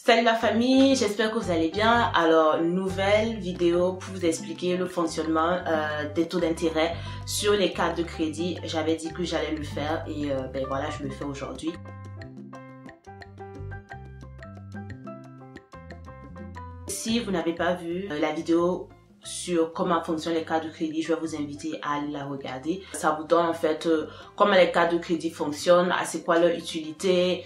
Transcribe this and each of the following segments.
Salut la famille, j'espère que vous allez bien. Alors, nouvelle vidéo pour vous expliquer le fonctionnement des taux d'intérêt sur les cartes de crédit. J'avais dit que j'allais le faire et voilà, je le fais aujourd'hui. Si vous n'avez pas vu la vidéo sur comment fonctionnent les cartes de crédit, je vais vous inviter à aller la regarder. Ça vous donne en fait comment les cartes de crédit fonctionnent, c'est quoi leur utilité,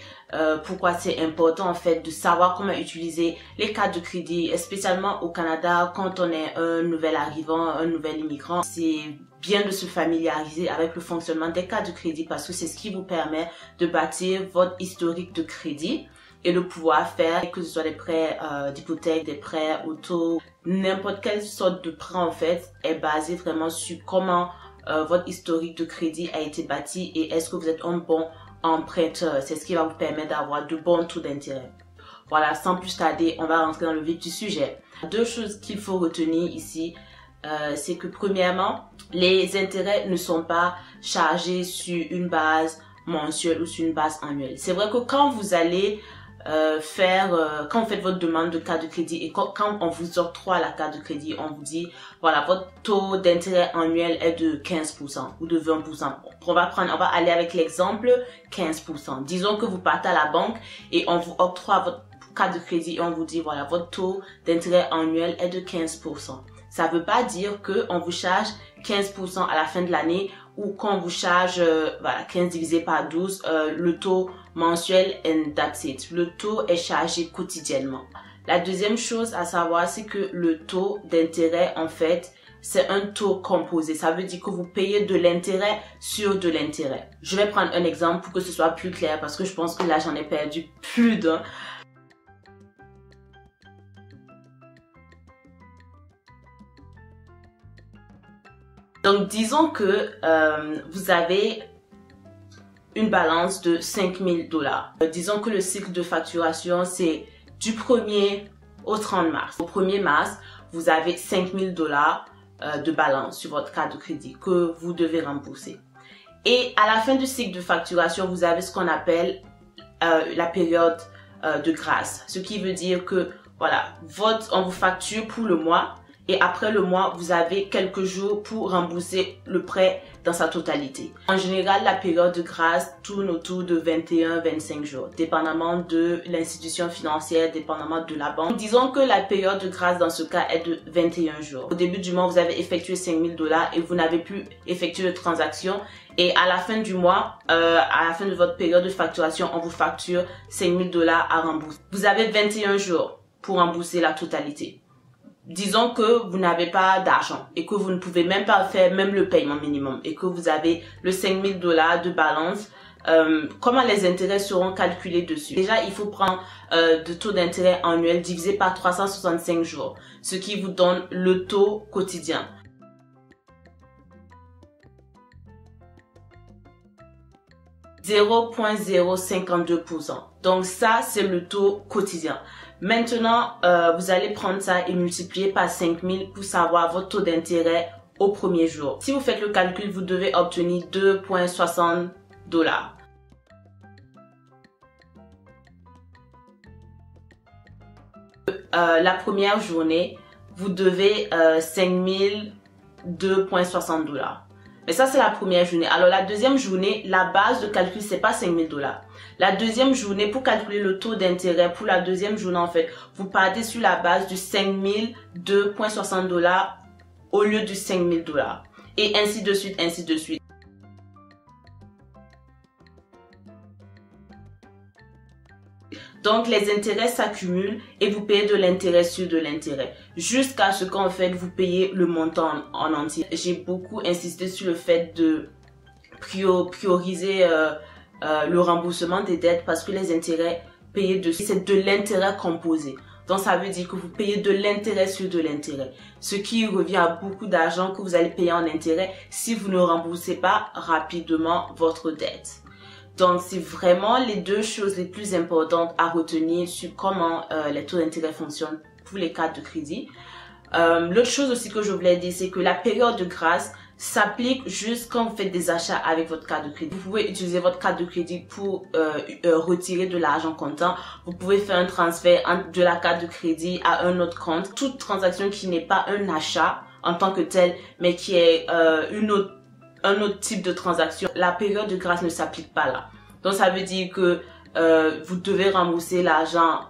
pourquoi c'est important en fait de savoir comment utiliser les cartes de crédit, spécialement au Canada quand on est un nouvel arrivant, un nouvel immigrant. C'est bien de se familiariser avec le fonctionnement des cartes de crédit parce que c'est ce qui vous permet de bâtir votre historique de crédit et de pouvoir faire, que ce soit des prêts d'hypothèque, des prêts auto, n'importe quelle sorte de prêt en fait est basé vraiment sur comment votre historique de crédit a été bâti et est-ce que vous êtes un bon emprunteur. C'est ce qui va vous permettre d'avoir de bons taux d'intérêt. Voilà, sans plus tarder, on va rentrer dans le vif du sujet. Deux choses qu'il faut retenir ici, c'est que premièrement, les intérêts ne sont pas chargés sur une base mensuelle ou sur une base annuelle. C'est vrai que quand vous allez quand vous faites votre demande de carte de crédit et quand on vous octroie la carte de crédit, on vous dit voilà, votre taux d'intérêt annuel est de 15% ou de 20%. On va aller avec l'exemple 15%. Disons que vous partez à la banque et on vous octroie votre carte de crédit et on vous dit voilà, votre taux d'intérêt annuel est de 15%. Ça veut pas dire que on vous charge 15% à la fin de l'année ou qu'on vous charge 15 divisé par 12, le taux mensuel and that's it. Le taux est chargé quotidiennement. La deuxième chose à savoir, c'est que le taux d'intérêt, en fait, c'est un taux composé. Ça veut dire que vous payez de l'intérêt sur de l'intérêt. Je vais prendre un exemple pour que ce soit plus clair parce que je pense que là, j'en ai perdu plus d'un. Donc, disons que vous avez une balance de 5 000 $. Disons que le cycle de facturation, c'est du 1er au 30 mars. Au 1er mars, vous avez 5 000 $ de balance sur votre carte de crédit que vous devez rembourser. Et à la fin du cycle de facturation, vous avez ce qu'on appelle la période de grâce. Ce qui veut dire que, voilà, on vous facture pour le mois. Et après le mois, vous avez quelques jours pour rembourser le prêt dans sa totalité. En général, la période de grâce tourne autour de 21-25 jours, dépendamment de l'institution financière, dépendamment de la banque. Disons que la période de grâce dans ce cas est de 21 jours. Au début du mois, vous avez effectué 5 000 $ et vous n'avez plus effectué de transaction. Et à la fin du mois, à la fin de votre période de facturation, on vous facture 5 000 $ à rembourser. Vous avez 21 jours pour rembourser la totalité. Disons que vous n'avez pas d'argent et que vous ne pouvez même pas faire même le paiement minimum et que vous avez le 5 000 $ de balance. Comment les intérêts seront calculés dessus? Déjà, il faut prendre le taux d'intérêt annuel divisé par 365 jours, ce qui vous donne le taux quotidien. « 0,052%. Donc ça, c'est le taux quotidien. Maintenant, vous allez prendre ça et multiplier par 5 000 pour savoir votre taux d'intérêt au premier jour. Si vous faites le calcul, vous devez obtenir 2,60 $. La première journée, vous devez 2,60 $. Mais ça, c'est la première journée. Alors, la deuxième journée, la base de calcul, c'est pas 5 000 $. La deuxième journée, pour calculer le taux d'intérêt, pour la deuxième journée, en fait, vous partez sur la base du 5 2,60 $ au lieu du 5 000 $. Et ainsi de suite, ainsi de suite. Donc, les intérêts s'accumulent et vous payez de l'intérêt sur de l'intérêt. Jusqu'à ce qu'en fait, vous payez le montant en entier. J'ai beaucoup insisté sur le fait de prioriser le remboursement des dettes parce que les intérêts payés dessus, c'est de l'intérêt composé. Donc, ça veut dire que vous payez de l'intérêt sur de l'intérêt. Ce qui revient à beaucoup d'argent que vous allez payer en intérêt si vous ne remboursez pas rapidement votre dette. Donc, c'est vraiment les deux choses les plus importantes à retenir sur comment les taux d'intérêt fonctionnent pour les cartes de crédit. L'autre chose aussi que je voulais dire, c'est que la période de grâce, s'applique juste quand vous faites des achats avec votre carte de crédit. Vous pouvez utiliser votre carte de crédit pour retirer de l'argent comptant. Vous pouvez faire un transfert de la carte de crédit à un autre compte. Toute transaction qui n'est pas un achat en tant que tel, mais qui est un autre type de transaction, la période de grâce ne s'applique pas là. Donc ça veut dire que vous devez rembourser l'argent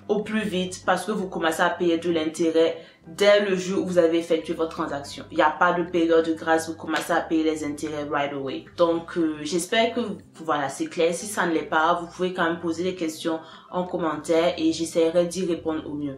au plus vite parce que vous commencez à payer de l'intérêt dès le jour où vous avez effectué votre transaction. Il n'y a pas de période de grâce, vous commencez à payer les intérêts right away. Donc j'espère que voilà, c'est clair. Si ça ne l'est pas, vous pouvez quand même poser des questions en commentaire et j'essaierai d'y répondre au mieux.